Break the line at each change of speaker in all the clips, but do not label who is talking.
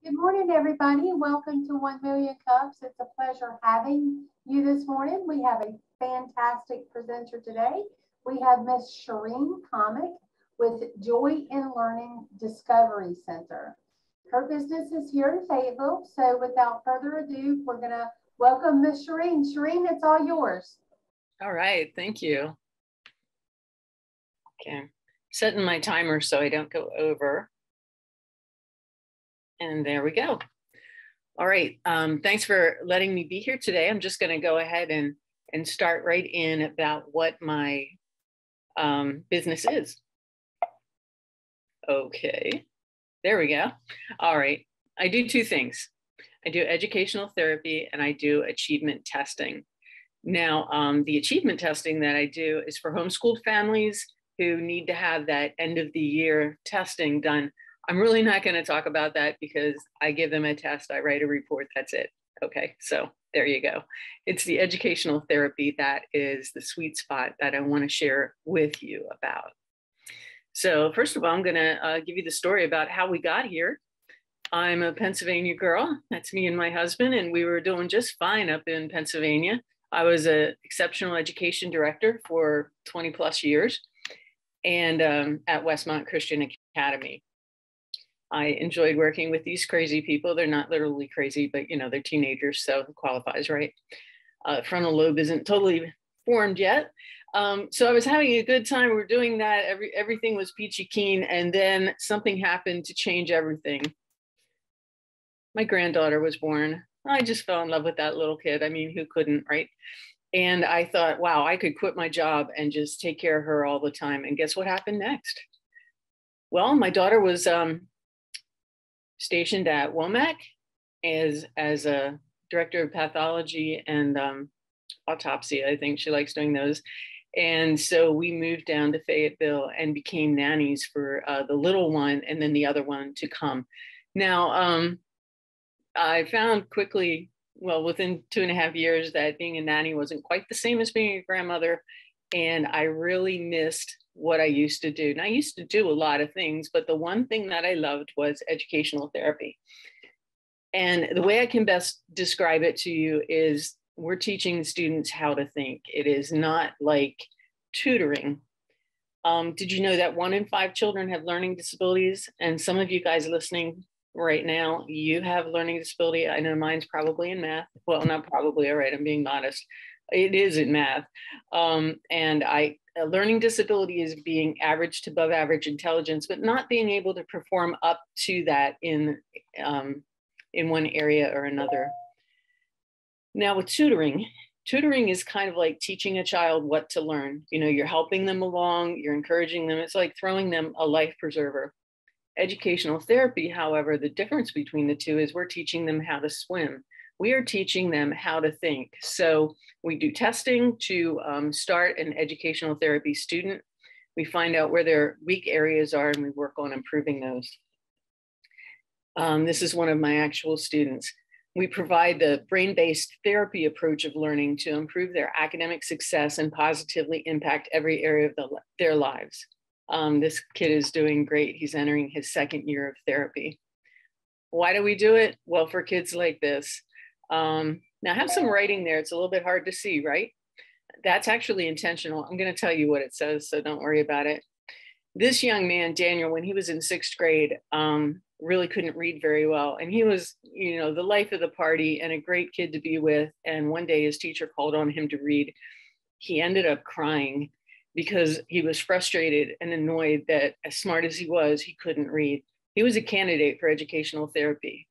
Good morning, everybody. Welcome to 1 Million Cups. It's a pleasure having you this morning. We have a fantastic presenter today. We have Miss Cherene Comick with Joy in Learning Discovery Center. Her business is here in Fayetteville. So without further ado, we're going to welcome Miss Cherene. Cherene, it's all yours.
All right. Thank you. Okay. Setting my timer so I don't go over. And there we go. All right. Thanks for letting me be here today. I'm just going to go ahead and start right in about what my business is. Okay. There we go. All right. I do two things. I do educational therapy and I do achievement testing. Now, the achievement testing that I do is for homeschooled families who need to have that end of the year testing done. I'm really not going to talk about that because I give them a test, I write a report, that's it. Okay, so there you go. It's the educational therapy that is the sweet spot that I want to share with you about. So first of all, I'm going to give you the story about how we got here. I'm a Pennsylvania girl. That's me and my husband, and we were doing just fine up in Pennsylvania. I was an exceptional education director for 20 plus years and at Westmont Christian Academy. I enjoyed working with these crazy people. They're not literally crazy, but you know, they're teenagers, so it qualifies, right? Frontal lobe isn't totally formed yet. So I was having a good time. We were doing that. Everything was peachy keen. And then something happened to change everything. My granddaughter was born. I just fell in love with that little kid. I mean, who couldn't, right? And I thought, wow, I could quit my job and just take care of her all the time. And guess what happened next? Well, my daughter was stationed at Womack as a director of pathology and autopsy. I think she likes doing those. And so we moved down to Fayetteville and became nannies for the little one and then the other one to come. Now, I found quickly, well, within 2.5 years, that being a nanny wasn't quite the same as being a grandmother. And I really missed what I used to do. And I used to do a lot of things, but the one thing that I loved was educational therapy. And the way I can best describe it to you is we're teaching students how to think. It is not like tutoring. Did you know that 1 in 5 children have learning disabilities? And some of you guys listening right now, you have learning disability. I know mine's probably in math. Well, not probably, all right, I'm being modest. It is in math. And a learning disability is being average to above average intelligence, but not being able to perform up to that in one area or another. Now with tutoring is kind of like teaching a child what to learn. You know, you're helping them along, you're encouraging them. It's like throwing them a life preserver. Educational therapy, however, the difference between the two is we're teaching them how to swim. We are teaching them how to think. So we do testing to start an educational therapy student. We find out where their weak areas are and we work on improving those. This is one of my actual students. We provide the brain-based therapy approach of learning to improve their academic success and positively impact every area of their lives. This kid is doing great. He's entering his 2nd year of therapy. Why do we do it? Well, for kids like this. Now I have some writing there. It's a little bit hard to see, right? That's actually intentional. I'm going to tell you what it says, so don't worry about it. This young man, Daniel, when he was in 6th grade, really couldn't read very well. And he was, you know, the life of the party and a great kid to be with. And one day his teacher called on him to read. He ended up crying because he was frustrated and annoyed that as smart as he was, he couldn't read. He was a candidate for educational therapy.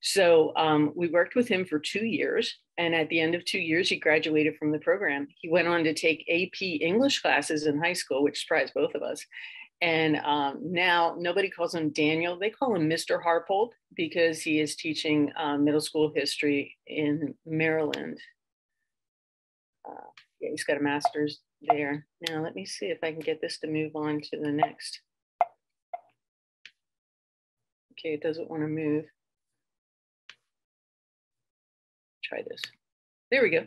So we worked with him for 2 years. And at the end of 2 years, he graduated from the program. He went on to take AP English classes in high school, which surprised both of us. And now nobody calls him Daniel. They call him Mr. Harpold because he is teaching middle school history in Maryland. Yeah, he's got a master's there. Now let me see if I can get this to move on to the next. Okay, it doesn't want to move. Try this. There we go.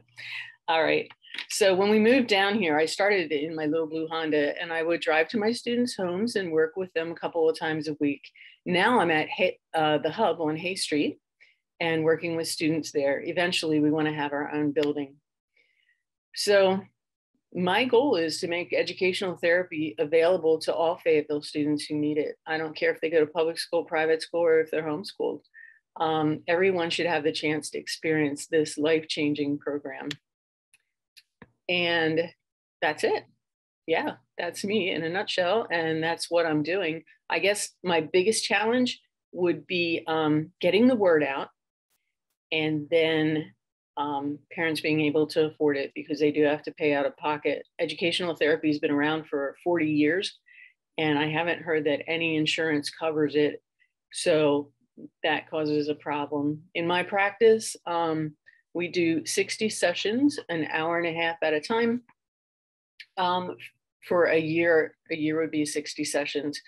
All right. So when we moved down here, I started in my little blue Honda and I would drive to my students' homes and work with them a couple of times a week. Now I'm at the Hub on Hay Street and working with students there. Eventually, we want to have our own building. So my goal is to make educational therapy available to all Fayetteville students who need it. I don't care if they go to public school, private school, or if they're homeschooled. Everyone should have the chance to experience this life-changing program. And that's it. Yeah, that's me in a nutshell. And that's what I'm doing. I guess my biggest challenge would be getting the word out, and then parents being able to afford it, because they do have to pay out of pocket. Educational therapy has been around for 40 years, and I haven't heard that any insurance covers it. So that causes a problem. In my practice, we do 60 sessions, an hour and a half at a time. For a year would be 60 sessions,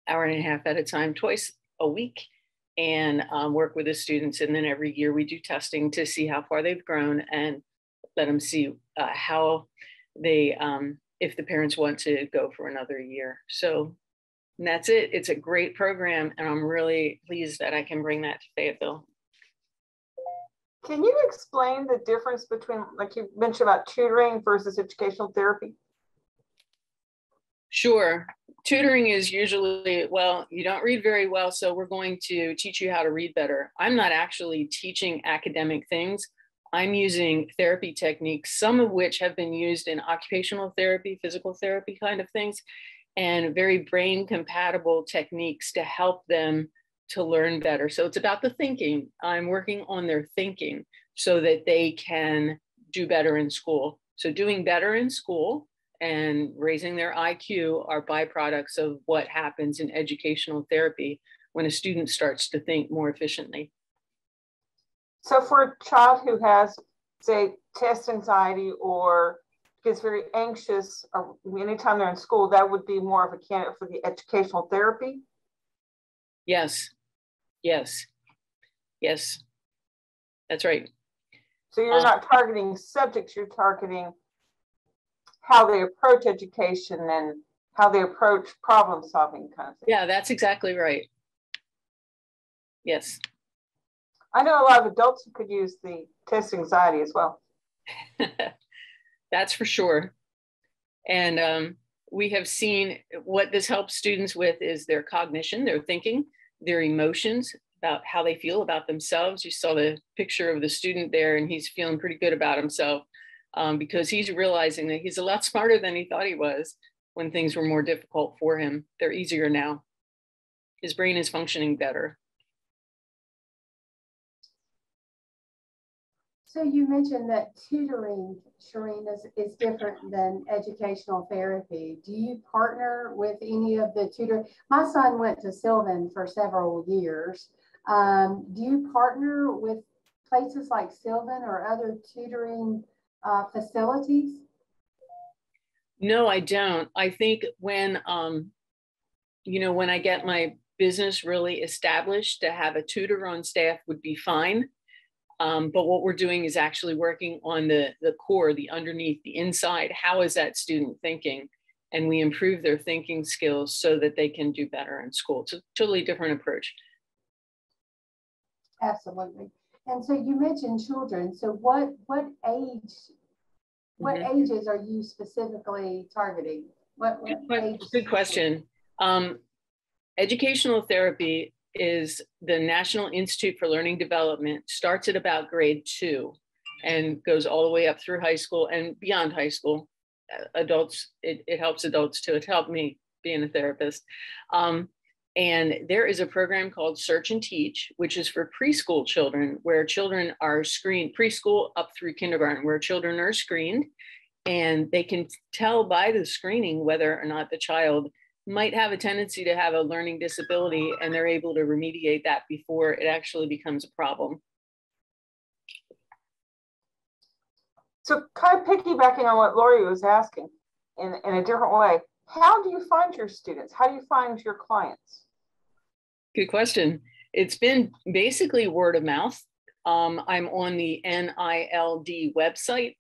hour and a half at a time, twice a week, and work with the students. And then every year we do testing to see how far they've grown and let them see how they, if the parents want to go for another year. So that's it. It's a great program, and I'm really pleased that I can bring that to Fayetteville.
Can you explain the difference between, like you mentioned about tutoring versus educational therapy?
Sure. Tutoring is usually, well, you don't read very well, so we're going to teach you how to read better. I'm not actually teaching academic things. I'm using therapy techniques, some of which have been used in occupational therapy, physical therapy kind of things, and very brain compatible techniques to help them to learn better. So it's about the thinking. I'm working on their thinking so that they can do better in school. So doing better in school and raising their IQ are byproducts of what happens in educational therapy when a student starts to think more efficiently.
So for a child who has, say, test anxiety or gets very anxious anytime they're in school, that would be more of a candidate for the educational therapy?
Yes, yes, yes, that's right.
So you're not targeting subjects, you're targeting how they approach education and how they approach problem solving kind of thing.
Yeah, that's exactly right. Yes.
I know a lot of adults who could use the test anxiety as well.
That's for sure. And we have seen what this helps students with is their cognition, their thinking, their emotions, about how they feel about themselves. You saw the picture of the student there, and he's feeling pretty good about himself because he's realizing that he's a lot smarter than he thought he was when things were more difficult for him. They're easier now. His brain is functioning better.
So you mentioned that tutoring, Cherene, is different than educational therapy. Do you partner with any of the tutor? My son went to Sylvan for several years. Do you partner with places like Sylvan or other tutoring facilities?
No, I don't. I think when, when I get my business really established, to have a tutor on staff would be fine. But what we're doing is actually working on the core, the underneath, the inside. How is that student thinking? And we improve their thinking skills so that they can do better in school. It's a totally different approach.
Absolutely. And so you mentioned children. So what ages are you specifically targeting? What age?
Good question. Educational therapy is the National Institute for Learning Development, starts at about grade 2 and goes all the way up through high school and beyond high school. Adults, it helps adults too. It helped me being a therapist. And there is a program called Search and Teach, which is for preschool children, where children are screened, preschool up through kindergarten, where children are screened, and they can tell by the screening whether or not the child might have a tendency to have a learning disability, and they're able to remediate that before it actually becomes a problem.
So kind of piggybacking on what Lori was asking in a different way, how do you find your students? How do you find your clients?
Good question. It's been basically word of mouth. I'm on the NILD website,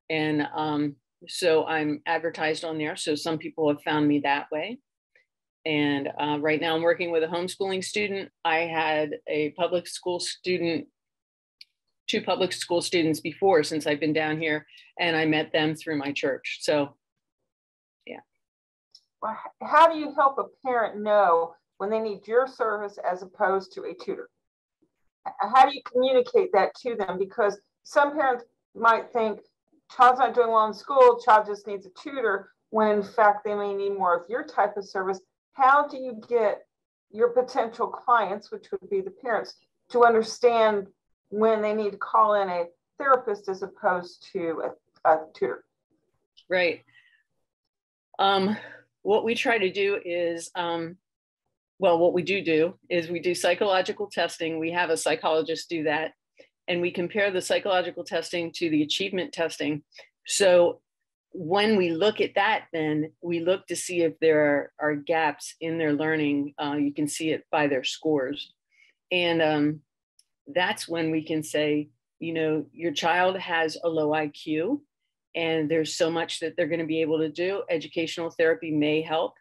and so I'm advertised on there. So some people have found me that way. And right now I'm working with a homeschooling student. I had a public school student, two public school students before since I've been down here, and I met them through my church. So, yeah.
Well, how do you help a parent know when they need your service as opposed to a tutor? How do you communicate that to them? Because some parents might think child's not doing well in school, child just needs a tutor, when in fact they may need more of your type of service. How do you get your potential clients, which would be the parents, to understand when they need to call in a therapist as opposed to a tutor?
Right. What we try to do is, well, what we do is we do psychological testing. We have a psychologist do that, and we compare the psychological testing to the achievement testing. So when we look at that, then we look to see if there are gaps in their learning. You can see it by their scores. And that's when we can say, you know, your child has a low IQ and there's so much that they're going to be able to do. Educational therapy may help,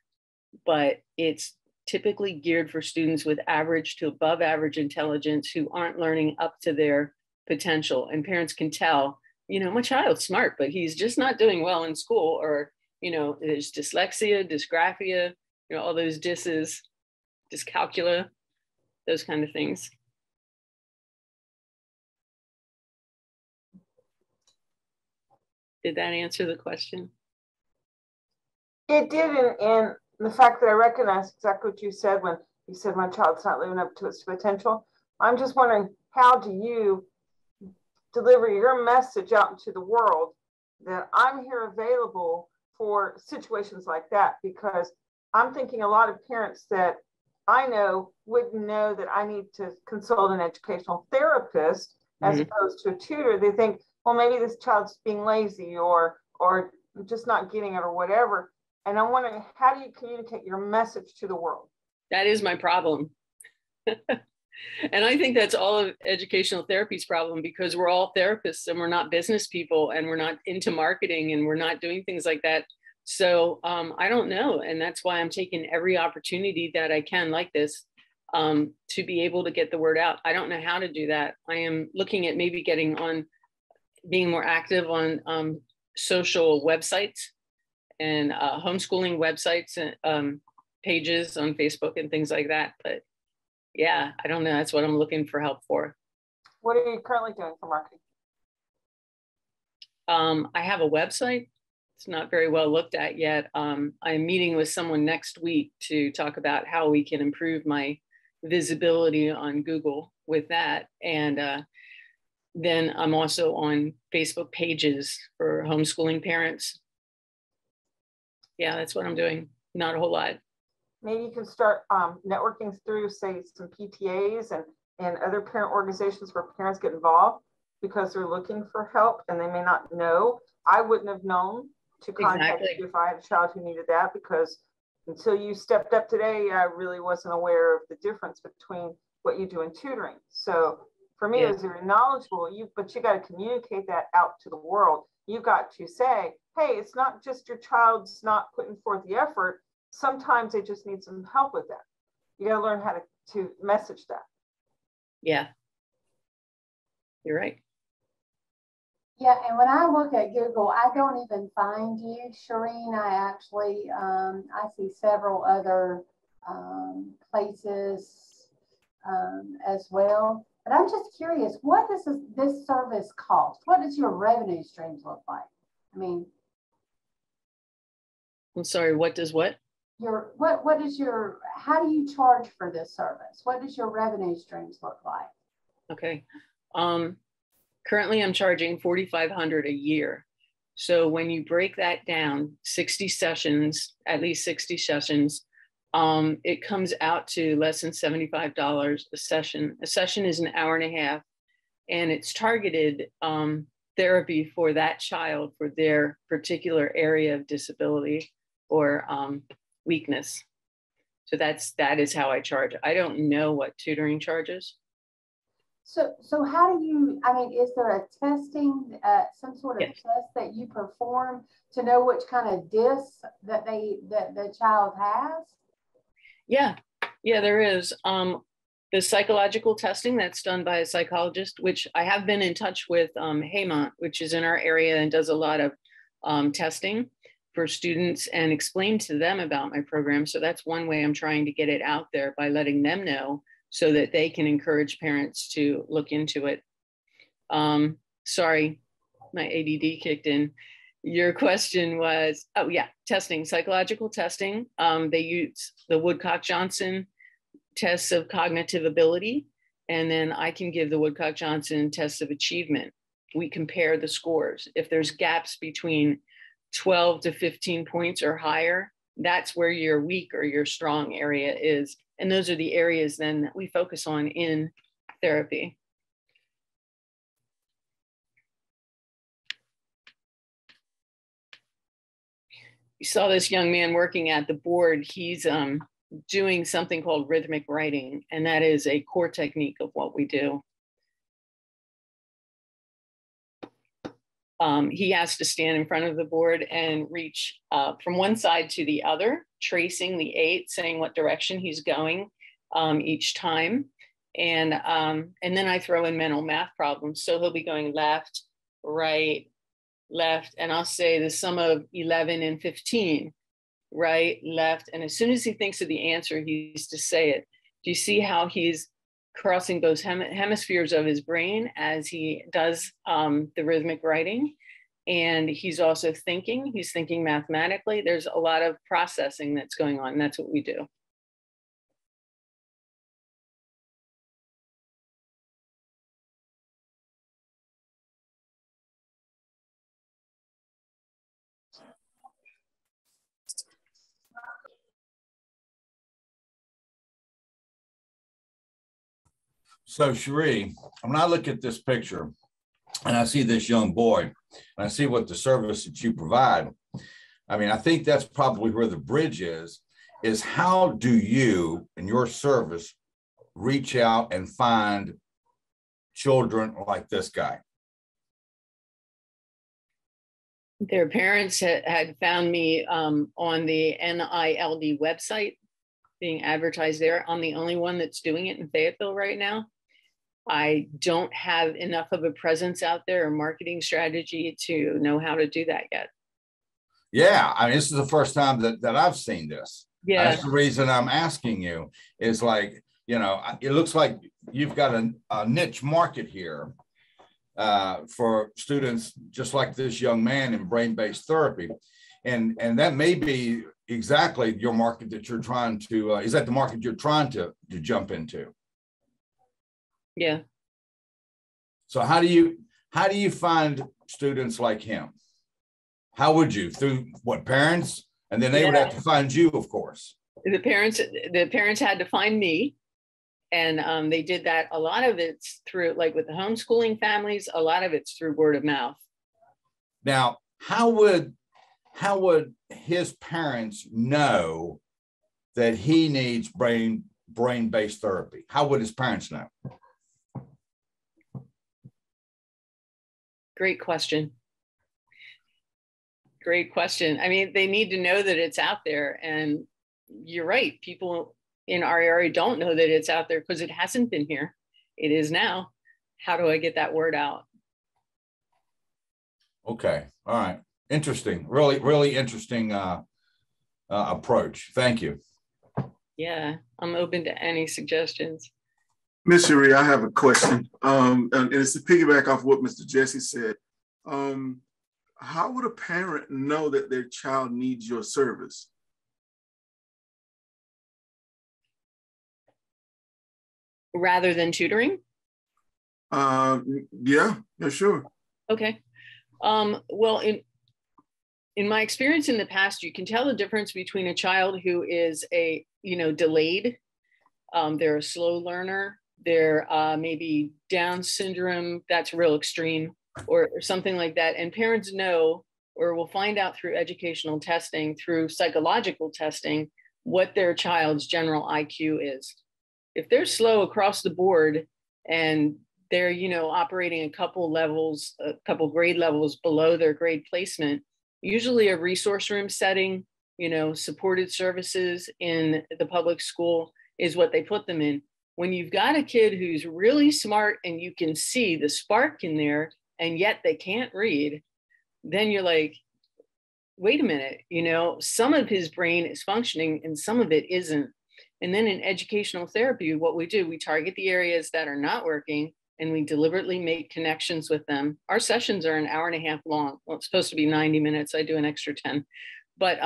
but it's typically geared for students with average to above average intelligence who aren't learning up to their potential. And parents can tell, you know, my child's smart, but he's just not doing well in school. Or, you know, there's dyslexia, dysgraphia, you know, all those disses, dyscalculia, those kind of things. Did that answer the question?
It did, and the fact that I recognize exactly what you said when you said my child's not living up to its potential. I'm just wondering, how do you deliver your message out into the world that I'm here available for situations like that? Because I'm thinking a lot of parents that I know wouldn't know that I need to consult an educational therapist as opposed to a tutor. They think, well, maybe this child's being lazy or just not getting it or whatever. And I'm wondering, how do you communicate your message to the world?
That is my problem. And I think that's all of educational therapy's problem, because we're all therapists and we're not business people and we're not into marketing and we're not doing things like that. So I don't know. And that's why I'm taking every opportunity that I can like this to be able to get the word out. I don't know how to do that. I am looking at maybe being more active on social websites and homeschooling websites and pages on Facebook and things like that. But yeah, I don't know. That's what I'm looking for help for.
What are you currently doing for marketing?
I have a website. It's not very well looked at yet. I'm meeting with someone next week to talk about how we can improve my visibility on Google with that. And then I'm also on Facebook pages for homeschooling parents. Yeah, that's what I'm doing. Not a whole lot.
Maybe you can start networking through, say, some PTAs and other parent organizations where parents get involved because they're looking for help and they may not know. I wouldn't have known to contact you if I had a child who needed that, because until you stepped up today, I really wasn't aware of the difference between what you do in tutoring. So for me, it was very knowledgeable, but you got to communicate that out to the world. You got to say, hey, it's not just your child's not putting forth the effort. Sometimes they just need some help with that. You got to learn how to message that.
Yeah, you're right.
Yeah, and when I look at Google, I don't even find you, Cherene. I actually, I see several other places as well. But I'm just curious, what does this service cost? What does your revenue streams look like? I mean,
I'm sorry, what does what?
What is your, how do you charge for this service? What does your revenue streams look like?
Okay. Currently I'm charging $4,500 a year. So when you break that down, 60 sessions, at least 60 sessions, it comes out to less than $75 a session. A session is an hour and a half, and it's targeted therapy for that child for their particular area of disability or weakness. So that is how I charge. I don't know what tutoring charges.
So how do you, I mean, is there a testing, some sort of test that you perform to know which kind of DIS that the child has?
Yeah, there is. The psychological testing that's done by a psychologist, which I have been in touch with Haymont, which is in our area and does a lot of testing for students, and explain to them about my program. So that's one way I'm trying to get it out there, by letting them know so that they can encourage parents to look into it. Sorry, my ADD kicked in. Your question was, oh yeah, testing, psychological testing. They use the Woodcock-Johnson tests of cognitive ability, and then I can give the Woodcock-Johnson tests of achievement. We compare the scores. If there's gaps between 12 to 15 points or higher, that's where your weak or your strong area is. And those are the areas then that we focus on in therapy. You saw this young man working at the board. He's doing something called rhythmic writing, and that is a core technique of what we do. He has to stand in front of the board and reach from one side to the other, tracing the 8, saying what direction he's going each time. And then I throw in mental math problems. So he'll be going left, right, left, and I'll say the sum of 11 and 15, right, left. And as soon as he thinks of the answer, he's to say it. Do you see how he's crossing both hemispheres of his brain as he does the rhythmic writing? And he's also thinking, he's thinking mathematically. There's a lot of processing that's going on, and that's what we do.
So Cherene, when I look at this picture and I see this young boy and I see what the service that you provide, I mean, I think that's probably where the bridge is how do you and your service reach out and find children like this guy?
Their parents had found me on the NILD website, being advertised there. I'm the only one that's doing it in Fayetteville right now. I don't have enough of a presence out there or marketing strategy to know how to do that yet.
Yeah, I mean, this is the first time that I've seen this.
Yeah.
That's the reason I'm asking you, is like, you know, it looks like you've got a niche market here for students just like this young man in brain-based therapy. And that may be exactly your market that you're trying to, is that the market you're trying to jump into?
Yeah.
So how do you find students like him? How would you? Through what, parents? And then they would have to find you, of course. The
parents had to find me. And they did that. A lot of it's through, like with the homeschooling families, a lot of it's through word of mouth.
Now, how would his parents know that he needs brain-based therapy? How would his parents know?
Great question. Great question. I mean, they need to know that it's out there. And you're right. People in our area don't know that it's out there because it hasn't been here. It is now. How do I get that word out?
Okay. All right. Interesting. Really, really interesting approach. Thank you. Yeah,
I'm open to any suggestions.
Ms. Cherene, I have a question. And it's to piggyback off what Mr. Jesse said. How would a parent know that their child needs your service?
Rather than tutoring?
Yeah, sure.
Okay. Well, in my experience in the past, you can tell the difference between a child who is delayed. They're a slow learner. They're maybe Down syndrome, that's real extreme, or something like that. And parents know, or will find out through educational testing, through psychological testing, what their child's general IQ is. If they're slow across the board and they're, operating a couple grade levels below their grade placement, usually a resource room setting, supported services in the public school is what they put them in. When you've got a kid who's really smart and you can see the spark in there, and yet they can't read, then you're like, wait a minute, some of his brain is functioning and some of it isn't. And then in educational therapy, what we do, we target the areas that are not working and we deliberately make connections with them. Our sessions are an hour and a half long. Well, it's supposed to be 90 minutes. I do an extra 10, but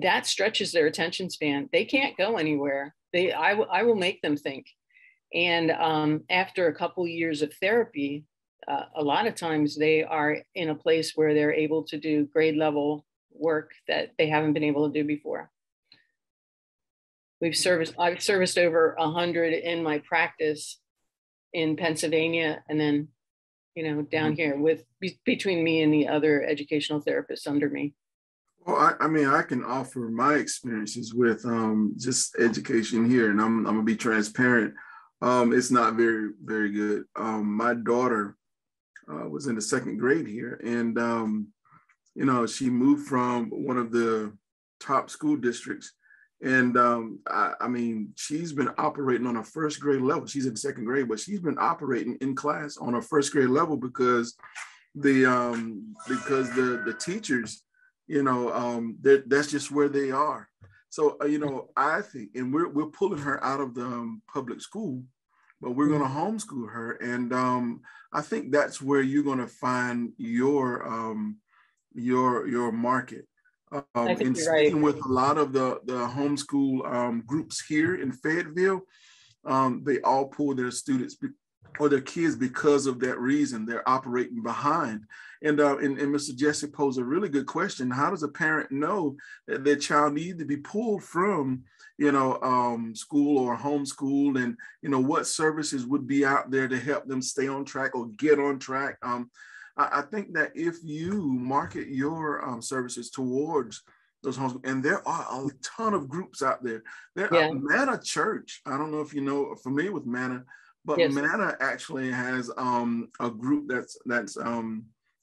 that stretches their attention span. They can't go anywhere. I will make them think. And after a couple years of therapy, a lot of times they are in a place where they're able to do grade level work that they haven't been able to do before. I've serviced over 100 in my practice in Pennsylvania, and then, down here between me and the other educational therapists under me.
Well, I can offer my experiences with just education here, and I'm gonna be transparent. It's not very, very good. My daughter was in the 2nd grade here, and she moved from one of the top school districts. And she's been operating on a 1st grade level. She's in 2nd grade, but she's been operating in class on a 1st grade level because the teachers, that's just where they are. So I think, and we're pulling her out of the public school, but we're going to homeschool her, and I think that's where you're going to find your market. In speaking with a lot of the homeschool groups here in Fayetteville, they all pull their students or their kids because of that reason. They're operating behind. And Mr. Jesse posed a really good question. How does a parent know that their child needs to be pulled from, school or homeschool, and, what services would be out there to help them stay on track or get on track? I think that if you market your services towards those homes, and there are a ton of groups out there. Manna Church, I don't know if familiar with Manna, but yes. Manna actually has a group that's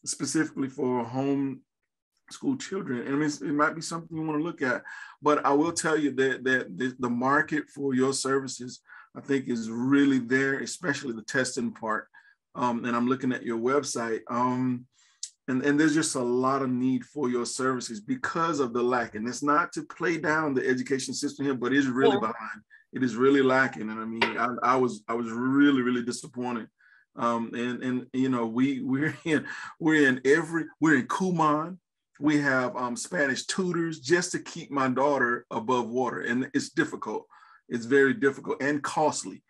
specifically for home school children. And it might be something you want to look at. But I will tell you that the market for your services, I think, is really there, especially the testing part. And I'm looking at your website, and there's just a lot of need for your services because of the lack. And it's not to play down the education system here, but it's really behind. It is really lacking. And I was really, really disappointed. We're in Kumon. We have Spanish tutors just to keep my daughter above water, and it's difficult. It's very difficult and costly.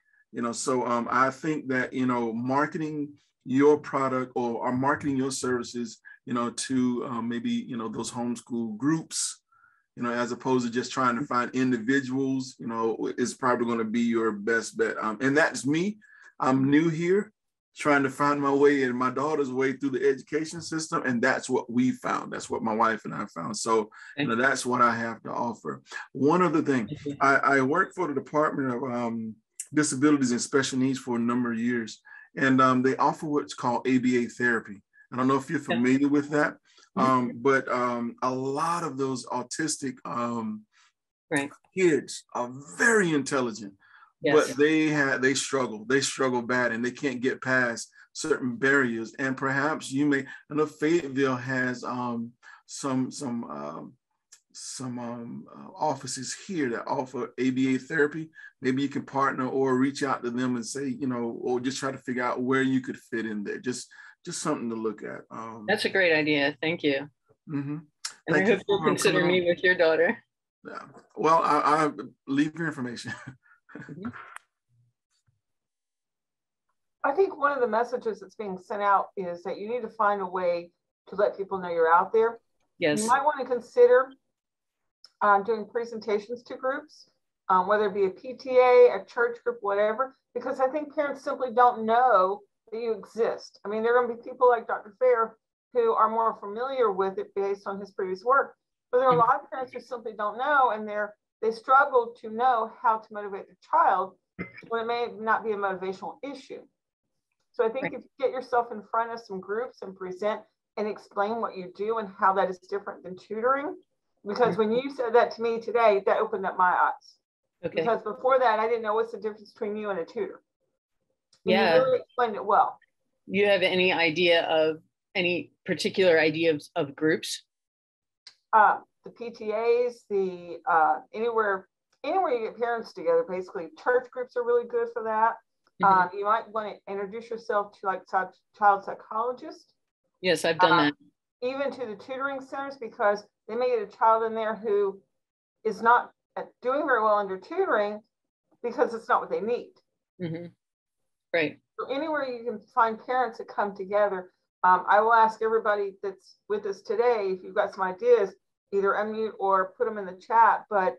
So I think that, marketing your product or marketing your services, to maybe, those homeschool groups, as opposed to just trying to find individuals, is probably going to be your best bet. And that's me. I'm new here, trying to find my way and my daughter's way through the education system. And that's what we found. That's what my wife and I found. So, that's what I have to offer. One other thing, I work for the Department of Disabilities and Special Needs for a number of years. And they offer what's called ABA therapy. I don't know if you're familiar with that, but a lot of those autistic kids are very intelligent, but they struggle bad, and they can't get past certain barriers. And perhaps I know Fayetteville has some offices here that offer ABA therapy. Maybe you can partner or reach out to them and say, or just try to figure out where you could fit in there. Just something to look at.
That's a great idea. Thank you.
Mm-hmm.
And I hope you'll consider me with your daughter.
Yeah. Well, I leave your information.
I think one of the messages that's being sent out is that you need to find a way to let people know you're out there.
Yes.
You might want to consider doing presentations to groups, whether it be a PTA, a church group, whatever, because I think parents simply don't know that you exist. I mean, there are going to be people like Dr. Fair who are more familiar with it based on his previous work, but there are a lot of parents who simply don't know, and they struggle to know how to motivate their child when it may not be a motivational issue. So I think if you get yourself in front of some groups and present and explain what you do and how that is different than tutoring, Because when you said that to me today, that opened up my eyes.
Okay.
Because before that, I didn't know what's the difference between you and a tutor. And
Yeah.
you really explained it well.
You have any idea of any particular ideas of groups?
The PTAs, the anywhere you get parents together, basically. Church groups are really good for that. You might want to introduce yourself to like child psychologist.
Yes, I've done that.
Even to the tutoring centers, because they may get a child in there who is not doing very well under tutoring because it's not what they need.
Right.
So anywhere you can find parents that come together. I will ask everybody that's with us today, if you've got some ideas, either unmute or put them in the chat. But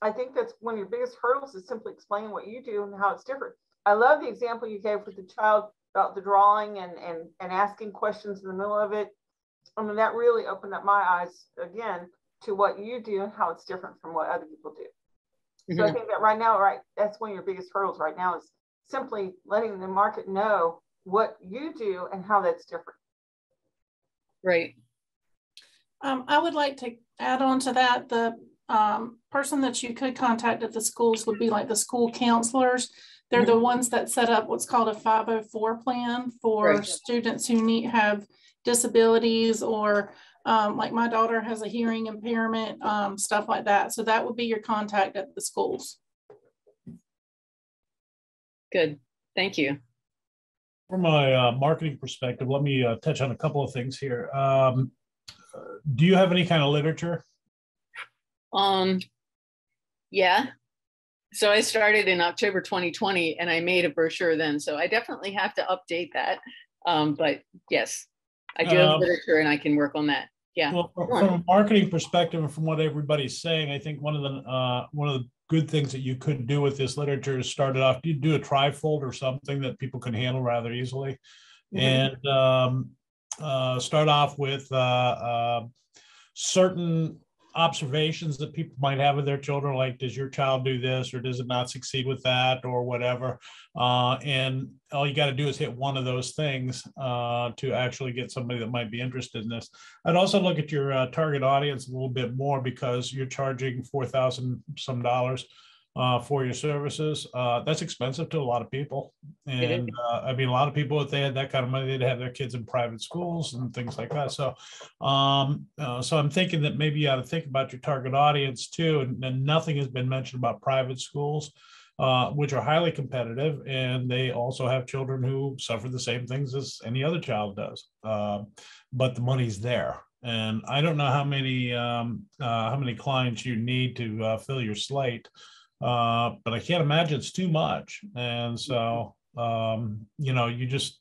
I think that's one of your biggest hurdles, is simply explaining what you do and how it's different. I love the example you gave with the child about the drawing and asking questions in the middle of it. I mean, that really opened up my eyes again to what you do and how it's different from what other people do. So I think that right now, that's one of your biggest hurdles right now, is simply letting the market know what you do and how that's different.
Right.
I would like to add on to that. The person that you could contact at the schools would be like the school counselors. They're the ones that set up what's called a 504 plan for students who have disabilities, or like my daughter has a hearing impairment, stuff like that. So that would be your contact at the schools.
Good. Thank you.
From a marketing perspective, let me touch on a couple of things here. Do you have any kind of literature?
Yeah. So I started in October 2020 and I made a brochure then. So I definitely have to update that. But yes, I do have literature and I can work on that. Yeah.
Well, from a marketing perspective and from what everybody's saying, I think one of the good things that you could do with this literature is start it off. You do a trifold or something that people can handle rather easily, and start off with certain observations that people might have of their children, like, does your child do this, or does it not succeed with that, or whatever. And all you got to do is hit one of those things to actually get somebody that might be interested in this. I'd also look at your target audience a little bit more, because you're charging $4,000 some for your services. That's expensive to a lot of people. And I mean, a lot of people, if they had that kind of money, they'd have their kids in private schools and things like that. So, so I'm thinking that maybe you ought to think about your target audience too. And nothing has been mentioned about private schools, which are highly competitive. And they also have children who suffer the same things as any other child does. But the money's there. And I don't know how many clients you need to fill your slate. But I can't imagine it's too much. And so, you know, you just,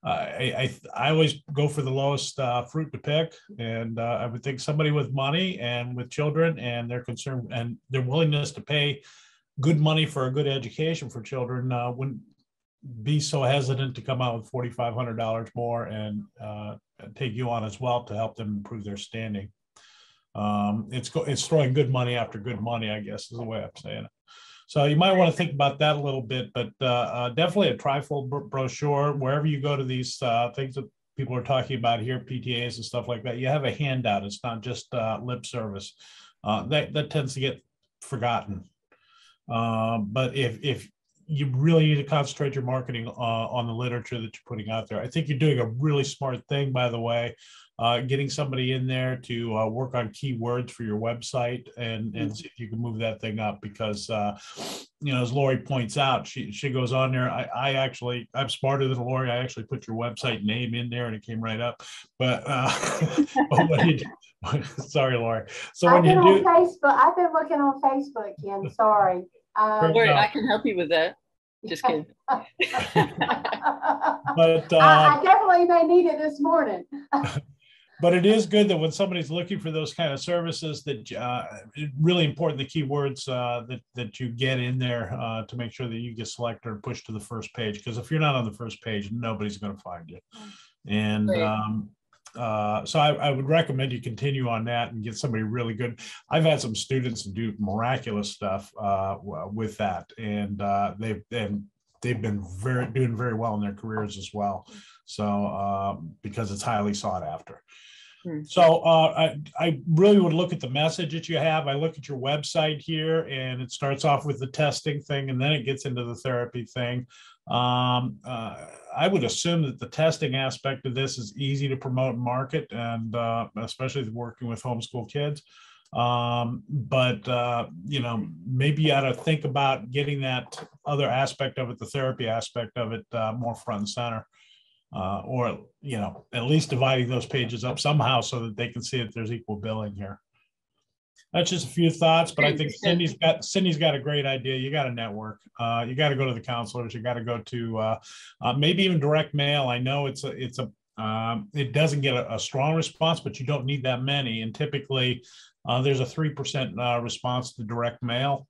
I always go for the lowest fruit to pick. And I would think somebody with money and with children and their concern and their willingness to pay good money for a good education for children wouldn't be so hesitant to come out with $4,500 more and take you on as well to help them improve their standing. It's throwing good money after good money, I guess, is the way I'm saying it. So you might want to think about that a little bit, but definitely a trifold brochure. Wherever you go to these things that people are talking about here, PTAs and stuff like that, you have a handout. It's not just lip service. That tends to get forgotten. But if you really need to concentrate your marketing on the literature that you're putting out there, I think you're doing a really smart thing, by the way. Getting somebody in there to work on keywords for your website and see if you can move that thing up, because you know, as Lori points out, she goes on there. I'm smarter than Lori. I actually put your website name in there and it came right up. But, but what you do, sorry, Lori. So when you do
Facebook, I've been looking on Facebook, Ken. Sorry.
Lori, I can help you with that. Just kidding.
But
I definitely may need it this morning.
But it is good that when somebody's looking for those kind of services, that really important, the keywords that you get in there to make sure that you get selected or pushed to the first page. Because if you're not on the first page, nobody's going to find you. And so I would recommend you continue on that and get somebody really good. I've had some students do miraculous stuff with that, and they've been doing very well in their careers as well. So because it's highly sought after. So I really would look at the message that you have. I look at your website here, and it starts off with the testing thing, and then it gets into the therapy thing. I would assume that the testing aspect of this is easy to promote and market, and especially working with homeschool kids. You know, maybe you ought to think about getting that other aspect of it, the therapy aspect of it, more front and center. Or, you know, at least dividing those pages up somehow so that they can see that there's equal billing here. That's just a few thoughts, but I think Cindy's got a great idea. You got to network. You got to go to the counselors. You got to go to maybe even direct mail. I know it doesn't get a strong response, but you don't need that many. And typically there's a 3% response to direct mail.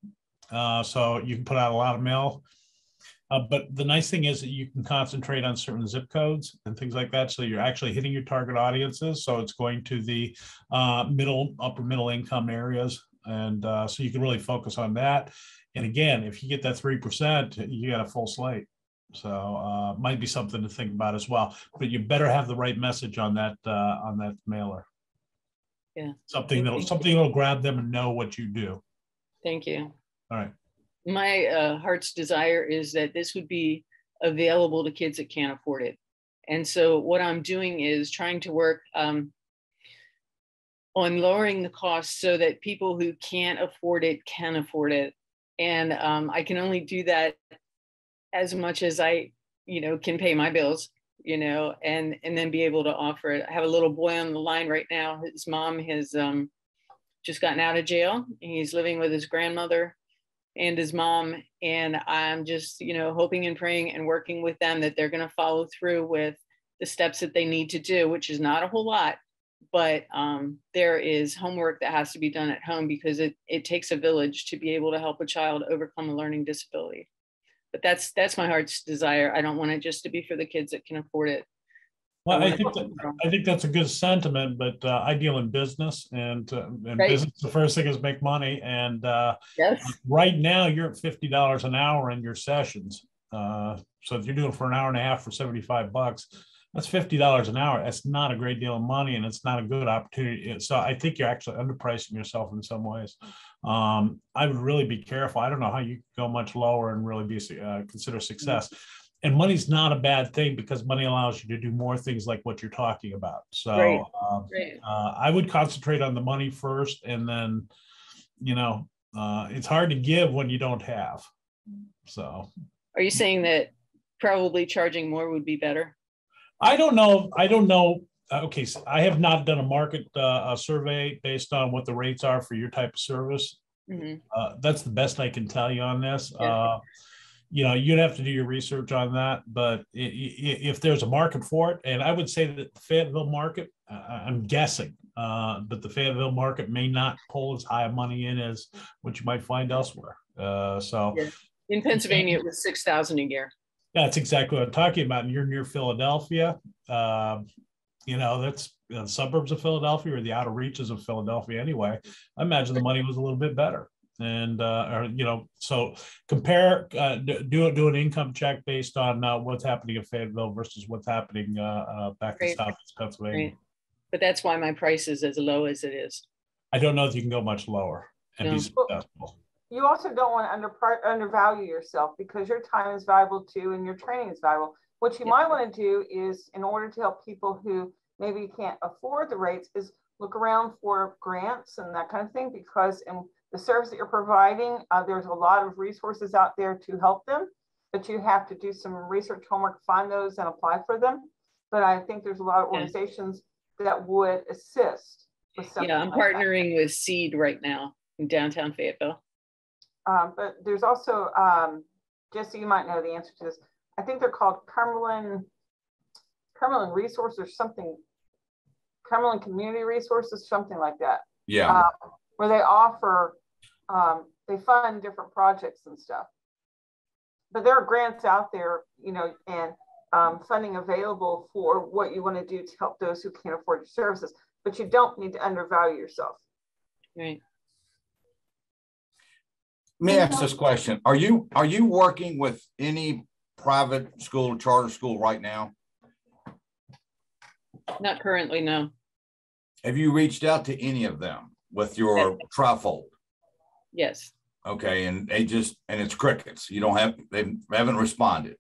So you can put out a lot of mail. But the nice thing is that you can concentrate on certain zip codes and things like that. So you're actually hitting your target audiences. So it's going to the upper middle income areas. And so you can really focus on that. And again, if you get that 3%, you got a full slate. So might be something to think about as well. But you better have the right message on that mailer.
Yeah.
Something that'll grab them and know what you do.
Thank you.
All right.
My heart's desire is that this would be available to kids that can't afford it. And so what I'm doing is trying to work on lowering the cost so that people who can't afford it can afford it. And I can only do that as much as I, can pay my bills, and then be able to offer it. I have a little boy on the line right now. His mom has just gotten out of jail. He's living with his grandmother and his mom, and I'm just hoping and praying and working with them that they're going to follow through with the steps that they need to do, which is not a whole lot, but there is homework that has to be done at home because it takes a village to be able to help a child overcome a learning disability. But that's my heart's desire. I don't want it just to be for the kids that can afford it.
Well, I think that's a good sentiment, but I deal in business, and
right.
Business, the first thing is make money. And
yes.
Right now you're at $50 an hour in your sessions. So if you're doing for an hour and a half for $75, that's $50 an hour. That's not a great deal of money, and it's not a good opportunity. So I think you're actually underpricing yourself in some ways. I would really be careful. I don't know how you can go much lower and really be consider success. And money's not a bad thing because money allows you to do more things like what you're talking about. So
right.
I would concentrate on the money first, and then, it's hard to give when you don't have. So
are you saying that probably charging more would be better?
I don't know. Okay, so I have not done a market survey based on what the rates are for your type of service. Mm-hmm. That's the best I can tell you on this. Yeah. You'd have to do your research on that, but if there's a market for it, and I would say that the Fayetteville market, I'm guessing, but the Fayetteville market may not pull as high money in as what you might find elsewhere.
Yeah. In Pennsylvania, it was $6,000 a year.
That's exactly what I'm talking about. And you're near Philadelphia. That's the suburbs of Philadelphia or the outer reaches of Philadelphia anyway. I imagine the money was a little bit better. And so compare, do an income check based on what's happening in Fayetteville versus what's happening back in Southeast Pennsylvania. Right.
But that's why my price is as low as it is.
I don't know if you can go much lower and be successful.
You also don't want to undervalue yourself because your time is valuable too, and your training is valuable. What you might want to do is, in order to help people who maybe can't afford the rates, is look around for grants and that kind of thing, because in the service that you're providing, there's a lot of resources out there to help them, but you have to do some research homework, find those and apply for them. But I think there's a lot of organizations that would assist with something.
Yeah, I'm partnering with Seed right now in downtown Fayetteville.
But there's also, Jesse, you might know the answer to this. I think they're called Cumberland Resources or something, Cumberland Community Resources, something like that.
Yeah.
Where they offer, they fund different projects and stuff. But there are grants out there, and funding available for what you want to do to help those who can't afford your services. But you don't need to undervalue yourself.
Right.
Let me ask this question. Are you working with any private school, charter school right now?
Not currently, no.
Have you reached out to any of them with your trifold?
Yes.
Okay, and it's crickets. You don't have, they haven't responded.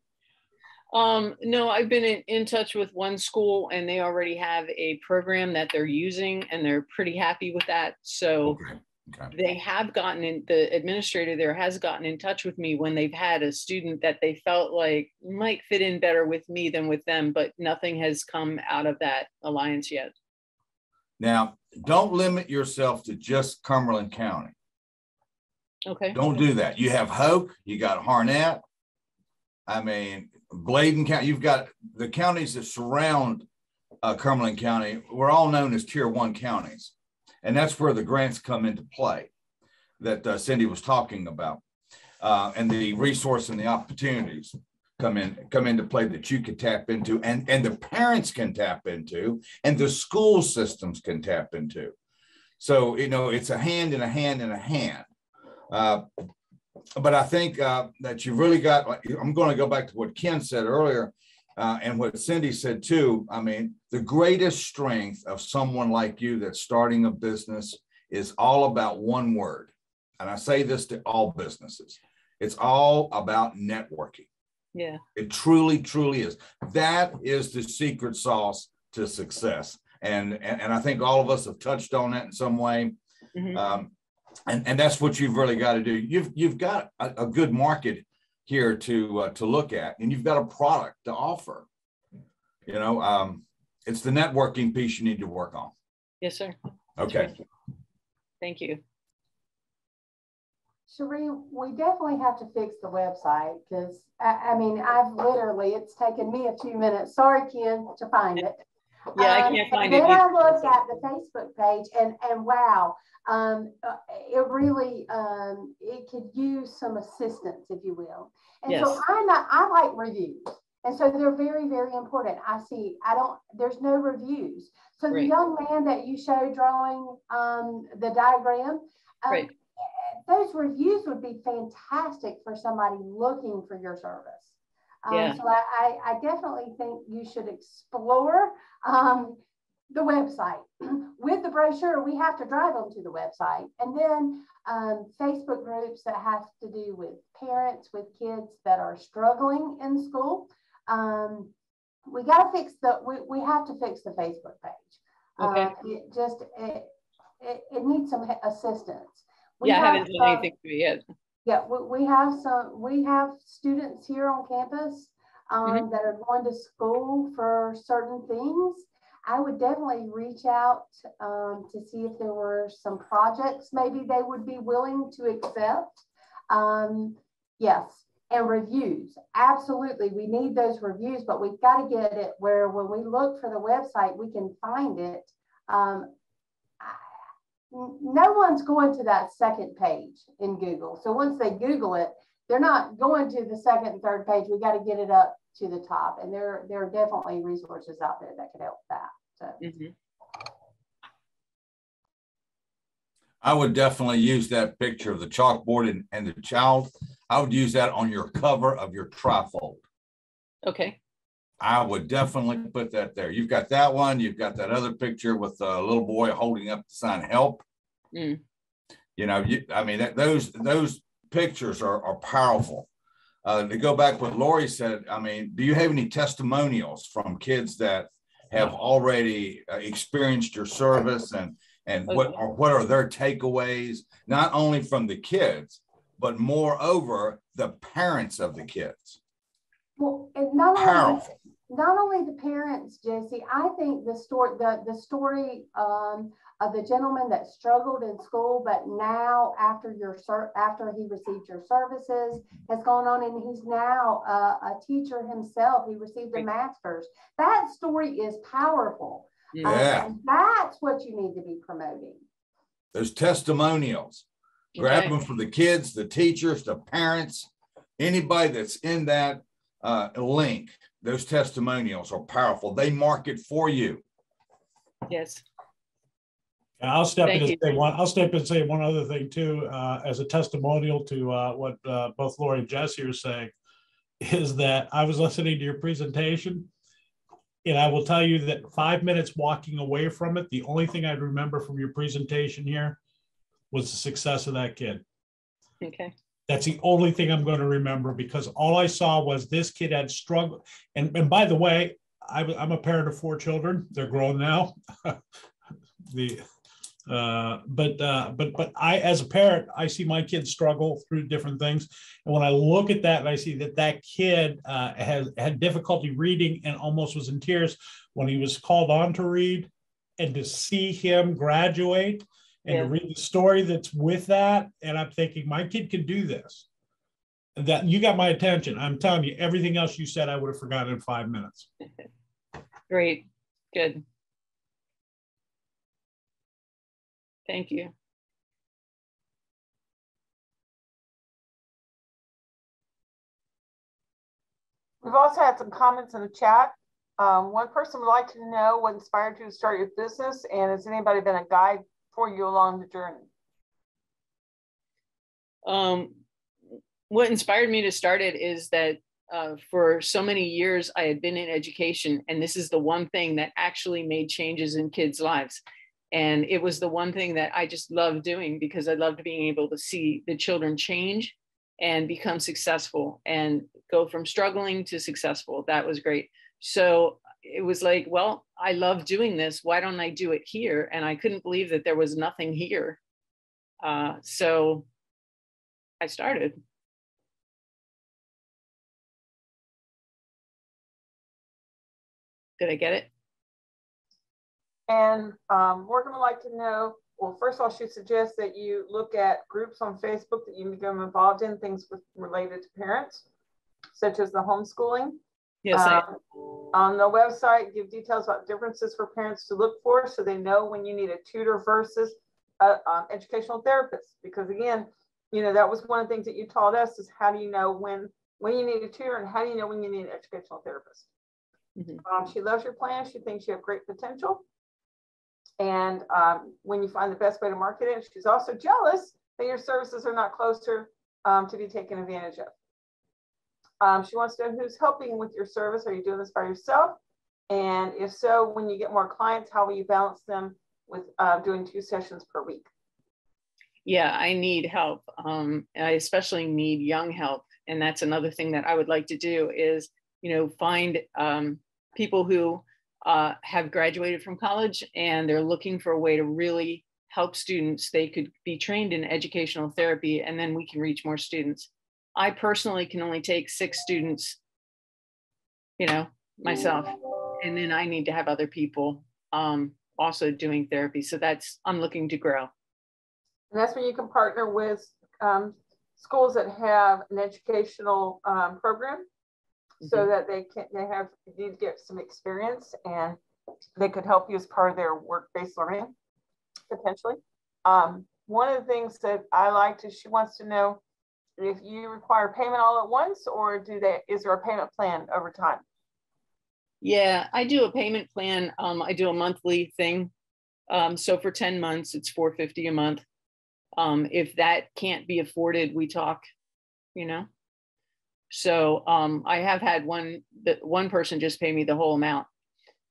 No, I've been in touch with one school, and they already have a program that they're using, and they're pretty happy with that. So okay. They have gotten in, the administrator there has gotten in touch with me when they've had a student that they felt like might fit in better with me than with them, but nothing has come out of that alliance yet. Now,
don't limit yourself to just Cumberland County.
Okay.
Don't do that. You have Hoke, you got Harnett. I mean, Bladen County, you've got the counties that surround Cumberland County. We're all known as Tier 1 counties. And that's where the grants come into play that Cindy was talking about. And the resource and the opportunities come into play that you can tap into, and the parents can tap into, and the school systems can tap into. So, you know, it's a hand and a hand and a hand. But I think that you've really got, I'm going to go back to what Ken said earlier and what Cindy said too. I mean, the greatest strength of someone like you that's starting a business is all about one word. And I say this to all businesses. It's all about networking.
Yeah.
It truly, truly is. That is the secret sauce to success. And I think all of us have touched on that in some way. Mm-hmm. And that's what you've really got to do. You've got a good market here to look at, and you've got a product to offer. You know, it's the networking piece you need to work on.
Yes, sir.
Okay.
Right. Thank you.
Cherene, we definitely have to fix the website because I mean, it's taken me a few minutes. Sorry, Ken, to find it.
Yeah, I can't find it.
Then I look at the Facebook page and wow, it really, it could use some assistance, if you will. And yes. So I like reviews. And so they're very, very important. There's no reviews. So right. The young man that you showed drawing the diagram,
right.
Those reviews would be fantastic for somebody looking for your service.
Yeah.
So I definitely think you should explore the website. With the brochure, we have to drive them to the website. And then Facebook groups that have to do with parents with kids that are struggling in school. We got to fix we have to fix the Facebook page.
Okay.
It needs some assistance.
I haven't done anything to it yet.
Yeah, we have students here on campus
mm-hmm.
that are going to school for certain things. I would definitely reach out to see if there were some projects maybe they would be willing to accept. Yes, and reviews. Absolutely, we need those reviews, but we've got to get it where when we look for the website, we can find it. No one's going to that second page in Google. So once they Google it, they're not going to the second and third page. We got to get it up to the top. And there are definitely resources out there that could help that. So.
Mm-hmm.
I would definitely use that picture of the chalkboard and the child. I would use that on your cover of your trifold.
Okay.
I would definitely put that there. You've got that one. You've got that other picture with a little boy holding up the sign "Help."
Mm.
You know, those pictures are powerful. To go back what Lori said, I mean, do you have any testimonials from kids that have already experienced your service, and
okay.
what are their takeaways, not only from the kids, but moreover the parents of the kids?
Well, and not only the parents, Jesse. I think the story of the gentleman that struggled in school, but now after he received your services, has gone on and he's now a teacher himself. He received a master's. That story is powerful.
Yeah,
and that's what you need to be promoting.
There's testimonials. Grab them for the kids, the teachers, the parents, anybody that's in that link. Those testimonials are powerful. They market for you.
Yes.
I'll step in and say one other thing too, as a testimonial to what both Lori and Jesse are saying, is that I was listening to your presentation, And I will tell you that 5 minutes walking away from it, the only thing I'd remember from your presentation here was the success of that kid.
Okay.
That's the only thing I'm going to remember, because all I saw was this kid had struggled. And by the way, I'm a parent of 4 children. They're grown now. But I, as a parent, I see my kids struggle through different things. And when I look at that and I see that that kid has had difficulty reading and almost was in tears when he was called on to read, and to see him graduate and to read the story that's with that. And I'm thinking, my kid can do this. That you got my attention. I'm telling you, everything else you said, I would have forgotten in 5 minutes.
Great. Good. Thank you.
We've also had some comments in the chat. One person would like to know what inspired you to start your business, and has anybody been a guide for you along the journey?
What inspired me to start it is that for so many years I had been in education, and this is the one thing that actually made changes in kids' lives. And it was the one thing that I just loved doing, because I loved being able to see the children change and become successful and go from struggling to successful. That was great. So it was like, well, I love doing this. Why don't I do it here? And I couldn't believe that there was nothing here. So I started. Did I get it?
And Morgan would like to know, well, first of all, she suggests that you look at groups on Facebook that you become involved in, things related to parents, such as the homeschooling.
Yes.
On the website, give details about differences for parents to look for, so they know when you need a tutor versus educational therapist. Because again, you know, that was one of the things that you taught us, is how do you know when you need a tutor, and how do you know when you need an educational therapist? Mm-hmm. She loves your plan. She thinks you have great potential. And when you find the best way to market it, she's also jealous that your services are not closer to be taken advantage of. She wants to know who's helping with your service. Are you doing this by yourself? And if so, when you get more clients, how will you balance them with doing 2 sessions per week?
Yeah, I need help. I especially need young help. And that's another thing that I would like to do is, you know, find people who have graduated from college and they're looking for a way to really help students. They could be trained in educational therapy, and then we can reach more students. I personally can only take 6 students, you know, myself, and then I need to have other people also doing therapy. So I'm looking to grow.
And that's when you can partner with schools that have an educational program, so that they need to get some experience, and they could help you as part of their work-based learning, potentially. One of the things that I liked is she wants to know if you require payment all at once, or is there a payment plan over time?
Yeah, I do a payment plan. I do a monthly thing. So for 10 months, it's $450 a month. If that can't be afforded, we talk, you know. So I have had one person just pay me the whole amount.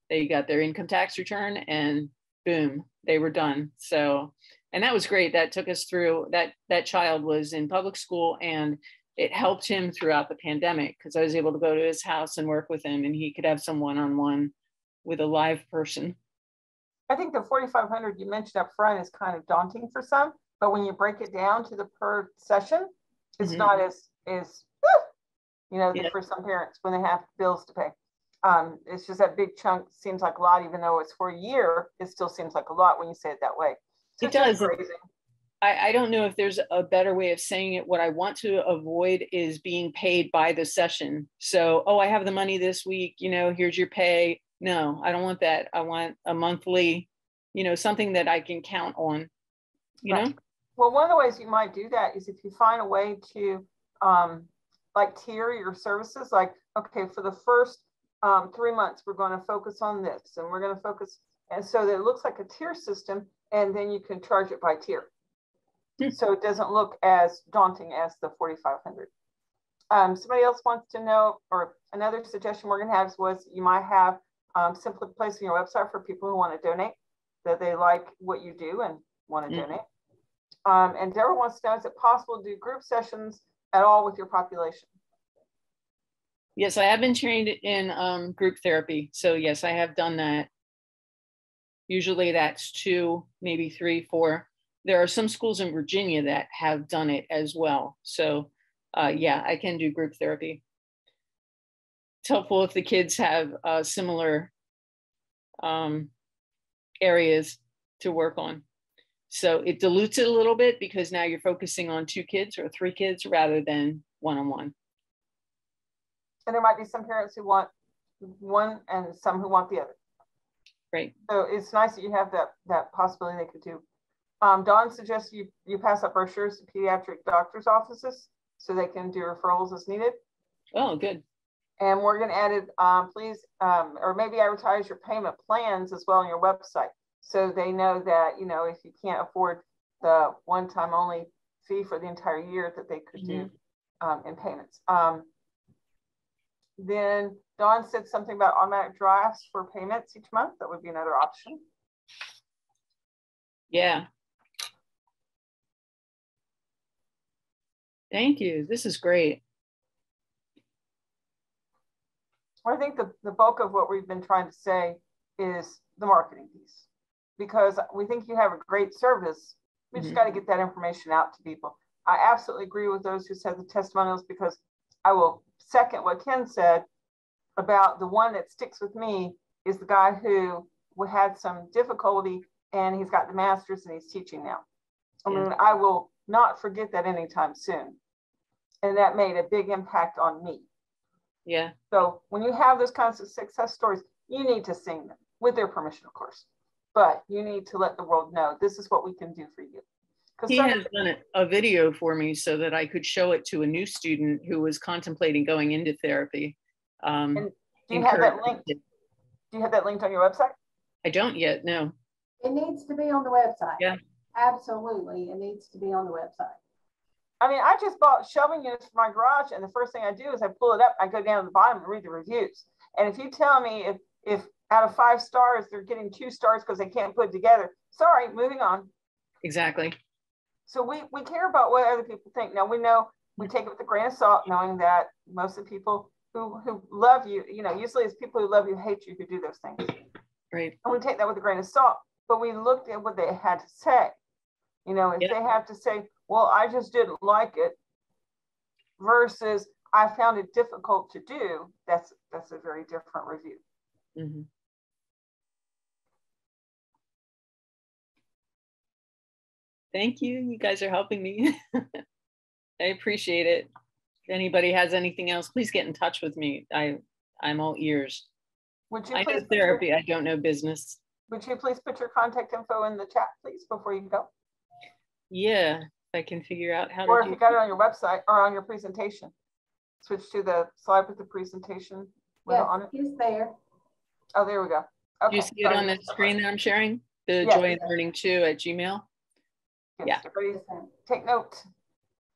They got their income tax return and boom, they were done. So, and that was great. That took us through that child was in public school, and it helped him throughout the pandemic, because I was able to go to his house and work with him, and he could have some one-on-one with a live person.
I think the $4,500 you mentioned up front is kind of daunting for some, but when you break it down to the per session, it's not as you know, for some parents when they have bills to pay. It's just that big chunk seems like a lot, even though it's for a year, it still seems like a lot when you say it that way. So
it does. I don't know if there's a better way of saying it. What I want to avoid is being paid by the session. So, oh, I have the money this week, you know, here's your pay. No, I don't want that. I want a monthly, you know, something that I can count on, you know?
Well, one of the ways you might do that is if you find a way to like tier your services, like, okay, for the first 3 months, we're going to focus on this, and we're going to focus, and so that it looks like a tier system, and then you can charge it by tier. So it doesn't look as daunting as the $4,500. Somebody else wants to know, or another suggestion Morgan has was you might have simply placing your website for people who want to donate, that they like what you do and want to donate. And Deborah wants to know, is it possible to do group sessions at all with your population?
Yes, I have been trained in group therapy. So yes, I have done that. Usually that's 2, maybe 3, 4. There are some schools in Virginia that have done it as well. So yeah, I can do group therapy. It's helpful if the kids have similar areas to work on. So it dilutes it a little bit because now you're focusing on 2 kids or 3 kids rather than one-on-one.
And there might be some parents who want one and some who want the other.
Right.
So it's nice that you have that possibility they could do. Dawn suggests you pass out brochures to pediatric doctors' offices so they can do referrals as needed.
Oh, good.
And Morgan added, please, or maybe advertise your payment plans as well on your website, so they know that, you know, if you can't afford the one-time only fee for the entire year, that they could do in payments. Then Dawn said something about automatic drafts for payments each month. That would be another option.
Yeah. Thank you. This is great.
I think the bulk of what we've been trying to say is the marketing piece, because we think you have a great service. We just got to get that information out to people. I absolutely agree with those who said the testimonials, because I will second what Ken said about the one that sticks with me is the guy who had some difficulty and he's got the master's and he's teaching now. I mean, I will not forget that anytime soon. And that made a big impact on me.
Yeah.
So when you have those kinds of success stories, you need to sing them with their permission, of course, but you need to let the world know this is what we can do for you.
He has done a video for me so that I could show it to a new student who was contemplating going into therapy.
And do you have that linked? Do you have that linked on your website?
I don't yet, no.
It needs to be on the website.
Yeah.
Absolutely, it needs to be on the website.
I mean, I just bought shelving units for my garage, and the first thing I do is I pull it up, I go down to the bottom and read the reviews. And if you tell me if out of 5 stars, they're getting 2 stars because they can't put it together, sorry, moving on.
Exactly.
So we care about what other people think. Now we know we take it with a grain of salt, knowing that most of the people who love you, you know, usually it's people who love you, hate you, who do those things.
Right.
And we take that with a grain of salt, but we looked at what they had to say. You know, if they have to say, well, I just didn't like it, versus I found it difficult to do, that's a very different review.
Mm-hmm. Thank you. You guys are helping me. I appreciate it. If anybody has anything else, please get in touch with me. I'm all ears.
Would you
I
please
know therapy, I don't know business.
Would you please put your contact info in the chat, please, before you go?
Yeah, if I can figure out how
or
to
if you got it on your website or on your presentation. Switch to the slide with the presentation.
Yes, it's there.
Oh, there we go. Okay.
Do you see it on the screen that I'm sharing? The Joy in Learning 2 at Gmail?
Yes. Yeah. Take note.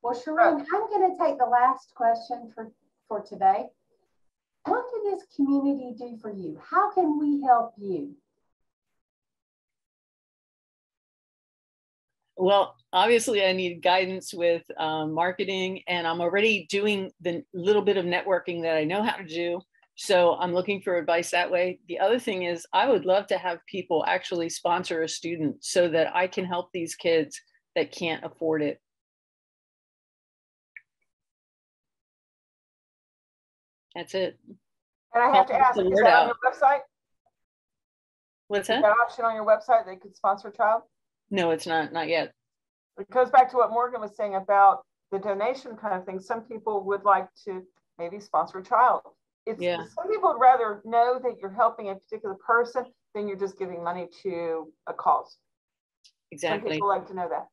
Well, Cherene, I'm going to take the last question for today. What can this community do for you? How can we help you?
Well, obviously I need guidance with marketing, and I'm already doing the little bit of networking that I know how to do. So I'm looking for advice that way. The other thing is I would love to have people actually sponsor a student so that I can help these kids that can't afford it. That's it.
And I have to ask, is that on your website?
What's that?
Is that option on your website that could sponsor a child?
No, it's not yet.
It goes back to what Morgan was saying about the donation kind of thing. Some people would like to maybe sponsor a child. Some people would rather know that you're helping a particular person than you're just giving money to a cause.
Exactly.
Some people like to know that.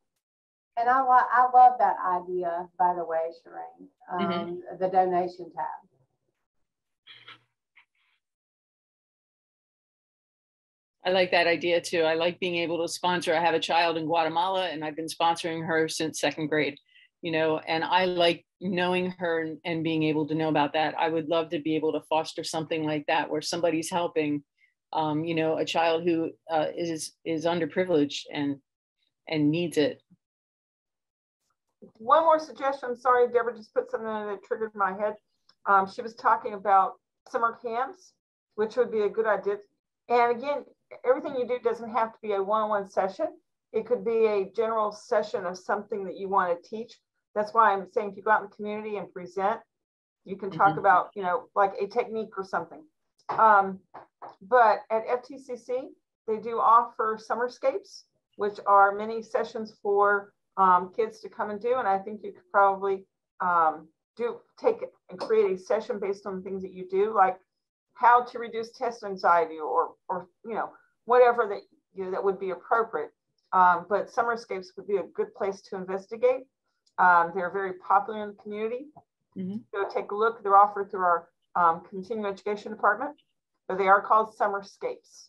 And I love that idea, by the way, Cherene, the donation tab.
I like that idea too. I like being able to sponsor. I have a child in Guatemala and I've been sponsoring her since 2nd grade, you know, and I like knowing her and being able to know about that. I would love to be able to foster something like that where somebody's helping you know, a child who is underprivileged and needs it.
One more suggestion. I'm sorry, Deborah just put something in that triggered my head. She was talking about summer camps, which would be a good idea. And again, everything you do doesn't have to be a one-on-one session. It could be a general session of something that you want to teach. That's why I'm saying if you go out in the community and present, you can talk about, you know, like a technique or something. But at FTCC, they do offer summerscapes, which are mini sessions for kids to come and do. And I think you could probably take it and create a session based on things that you do, like how to reduce test anxiety or you know, whatever that that would be appropriate. But summerscapes would be a good place to investigate. They're very popular in the community. So take a look. They're offered through our continuing education department, but they are called summerscapes.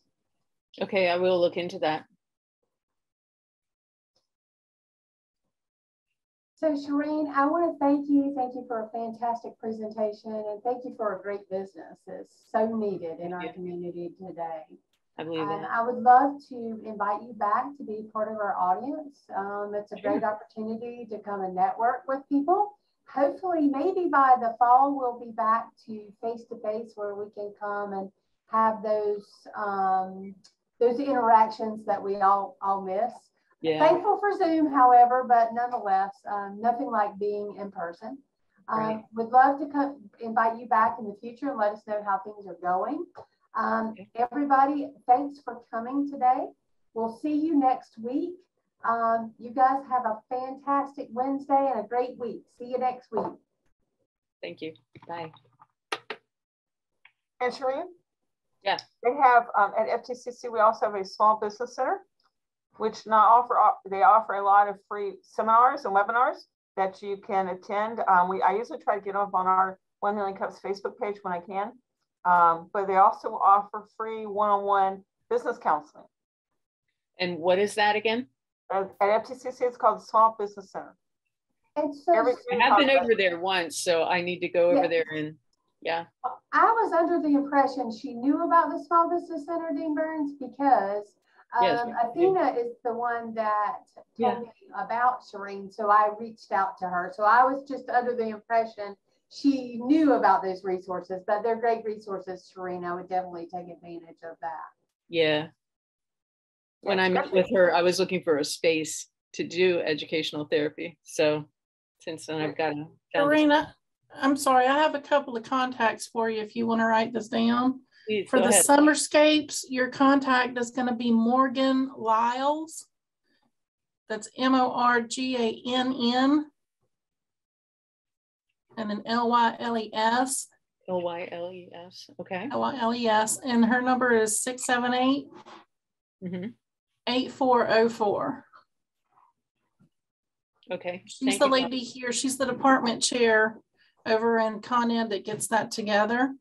Okay, I will look into that.
So Cherene, I want to thank you. Thank you for a fantastic presentation, and thank you for a great business. It's so needed in our community today.
I believe that.
I would love to invite you back to be part of our audience. It's a great opportunity to come and network with people. Hopefully, maybe by the fall, we'll be back to face-to-face where we can come and have those interactions that we all miss. Yeah. Thankful for Zoom, however, but nonetheless, nothing like being in person. Would love to invite you back in the future and let us know how things are going. Everybody, thanks for coming today. We'll see you next week. You guys have a fantastic Wednesday and a great week. See you next week.
Thank you. Bye.
And Cherene?
Yeah.
They have, at FTCC, we also have a small business center, which they offer a lot of free seminars and webinars that you can attend. I usually try to get up on our 1 Million Cups Facebook page when I can. But they also offer free one-on-one business counseling.
And what is that again?
At FTCC, it's called the Small Business Center.
And so
I have been over there once, so I need to go over there and
I was under the impression she knew about the Small Business Center, Dean Burns, because Athena is the one that told me about Cherene, so I reached out to her. So I was just under the impression she knew about those resources, but they're great resources, Cherene. I would definitely take advantage of that.
Yeah. When I met with her, I was looking for a space to do educational therapy. So since then I've got to.
Cherene, I'm sorry, I have a couple of contacts for you if you want to write this down.
Please,
for the summerscapes, your contact is going to be Morgan Lyles. That's MORGANN. And then LYLES.
LYLES. Okay.
LYLES. And her number is 678-8404.
Okay.
She's the lady here. She's the department chair over in Con Ed that gets that together.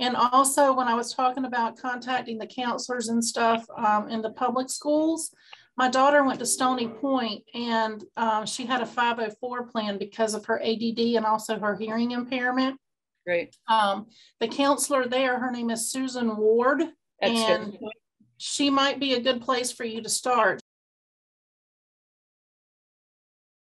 And also when I was talking about contacting the counselors and stuff in the public schools, my daughter went to Stony Point and she had a 504 plan because of her ADD and also her hearing impairment.
Great.
The counselor there, her name is Susan Ward, and she might be a good place for you to start.